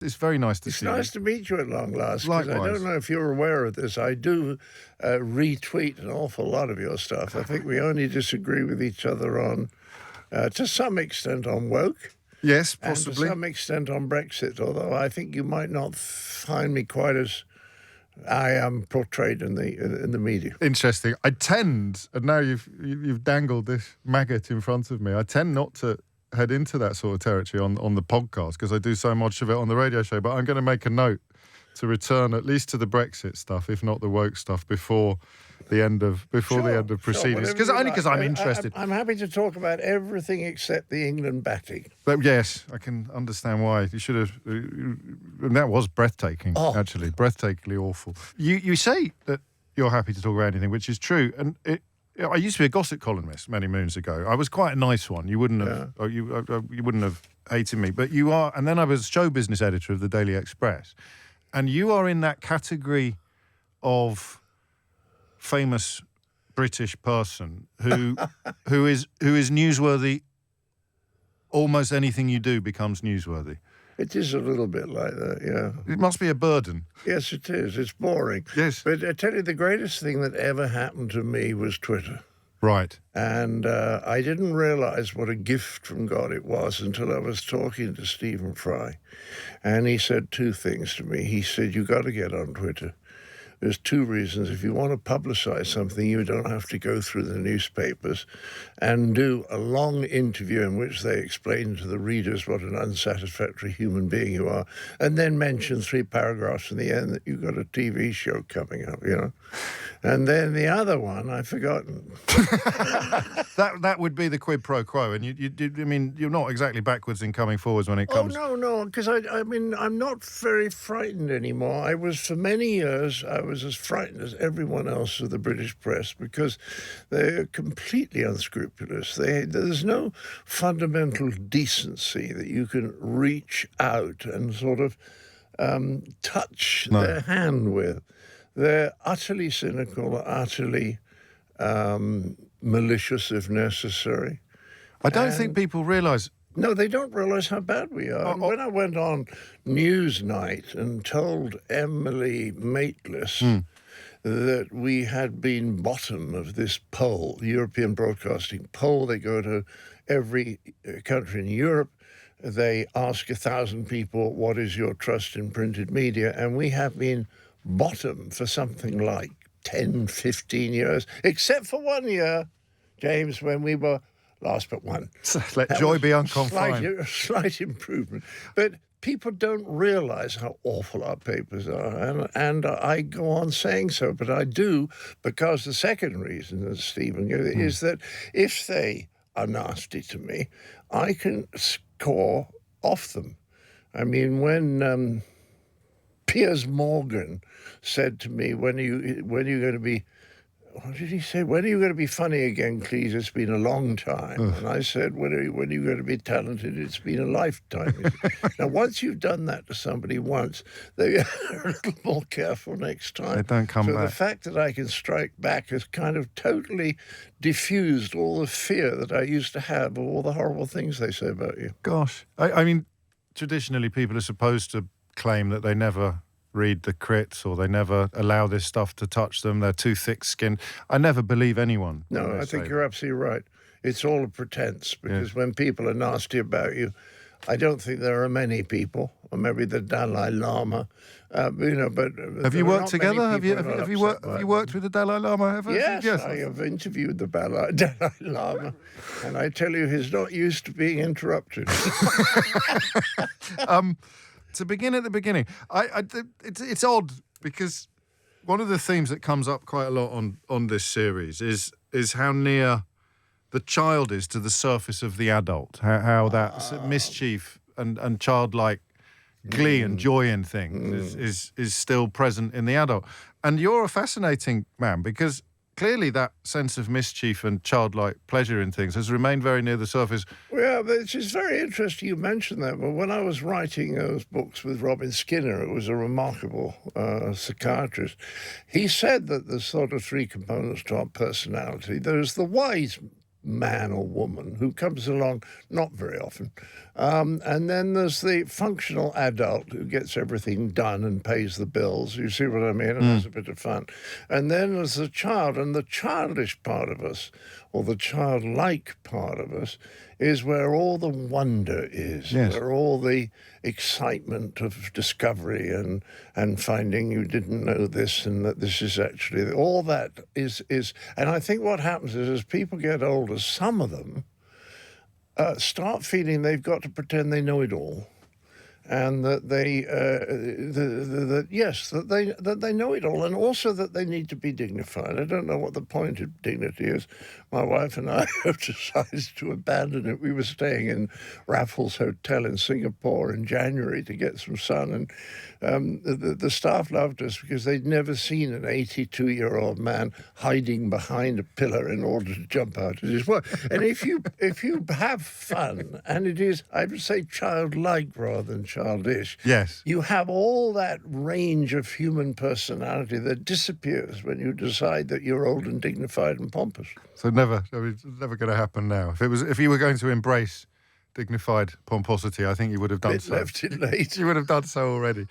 It's very nice to It's see you. nice to meet you at long last, because I Likewise. don't know if you're aware of this. I do retweet an awful lot of your stuff. I think we only disagree with each other on, to some extent, on woke. Yes, And possibly. to some extent on Brexit, although I think you might not find me quite as I am portrayed in the media. Interesting. I tend, and now you've dangled this maggot in front of me, I tend not to head into that sort of territory on the podcast because I do so much of it on the radio show, but I'm going to make a note to return at least to the Brexit stuff, if not the woke stuff, before the end of proceedings. Because I'm interested. I'm happy to talk about everything except the England batting. But yes, I can understand why. You should have. And that was breathtaking, actually, breathtakingly awful. You say that you're happy to talk about anything, which is true. And I used to be a gossip columnist many moons ago. I was quite a nice one. You wouldn't have. You wouldn't have hated me, but you are. And then I was show business editor of the Daily Express, and you are in that category of famous British person who is newsworthy. Almost anything you do becomes newsworthy. It is a little bit like that, yeah. It must be a burden. Yes, it is. It's boring. Yes. But I tell you, the greatest thing that ever happened to me was Twitter. Right. And I didn't realise what a gift from God it was until I was talking to Stephen Fry. And he said two things to me. He said, "You got to get on Twitter. There's two reasons. If you want to publicise something, you don't have to go through the newspapers and do a long interview in which they explain to the readers what an unsatisfactory human being you are, and then mention 3 paragraphs in the end that you've got a TV show coming up, you know." And then the other one, I've forgotten. That would be the quid pro quo, and I mean, you're not exactly backwards in coming forwards when it comes. Oh, no, because I mean, I'm not very frightened anymore. I was, for many years, I was as frightened as everyone else of the British press because they're completely unscrupulous. There's no fundamental decency that you can reach out and sort of touch their hand with. They're utterly cynical, utterly malicious if necessary. I don't think people realise. No, they don't realise how bad we are. And when I went on Newsnight and told Emily Maitlis that we had been bottom of this poll, the European Broadcasting poll, they go to every country in Europe, they ask 1,000 people, what is your trust in printed media? And we have been bottom for something like 10, 15 years, except for 1 year, James, when we were last but one. Let joy be unconfined. Slight improvement. But people don't realise how awful our papers are, and I go on saying so, but I do, because the second reason, as Stephen gave, is that if they are nasty to me, I can score off them. I mean, when Piers Morgan said to me, when are you going to be, what did he say? When are you going to be funny again, Cleese? It's been a long time. And I said, when are you going to be talented? It's been a lifetime. Now, once you've done that to somebody once, they are a little more careful next time. They don't come back. So the fact that I can strike back has kind of totally diffused all the fear that I used to have of all the horrible things they say about you. Gosh. I mean, traditionally people are supposed to claim that they never read the crits or they never allow this stuff to touch them. They're too thick-skinned. I never believe anyone. No, I think you're absolutely right. It's all a pretense because when people are nasty about you, I don't think there are many people, or maybe the Dalai Lama, but have you worked together? Have you worked with the Dalai Lama ever? Yes, I have interviewed the Dalai Lama, and I tell you, he's not used to being interrupted. To begin at the beginning, it's odd because one of the themes that comes up quite a lot on this series is how near the child is to the surface of the adult, how that mischief and childlike glee and joy in things is still present in the adult. And you're a fascinating man because clearly that sense of mischief and childlike pleasure in things has remained very near the surface. Well, it's just very interesting you mentioned that. But when I was writing those books with Robin Skinner, it was a remarkable psychiatrist. He said that there's sort of 3 components to our personality. There's the wise man or woman who comes along not very often. And then there's the functional adult who gets everything done and pays the bills. You see what I mean? And has a bit of fun. And then there's the child, and the childish part of us, or the childlike part of us, is where all the wonder is, where all the excitement of discovery and finding you didn't know this and that this is actually, all that is. And I think what happens is as people get older, some of them start feeling they've got to pretend they know it all. And that they, that they know it all, and also that they need to be dignified. I don't know what the point of dignity is. My wife and I have decided to abandon it. We were staying in Raffles Hotel in Singapore in January to get some sun, and the staff loved us because they'd never seen an 82-year-old man hiding behind a pillar in order to jump out at his work. And if you have fun, and it is, I would say, childlike rather than childish. Yes. You have all that range of human personality that disappears when you decide that you're old and dignified and pompous. So never going to happen now. If you were going to embrace dignified pomposity, I think you would have done so. Left it late. You would have done so already.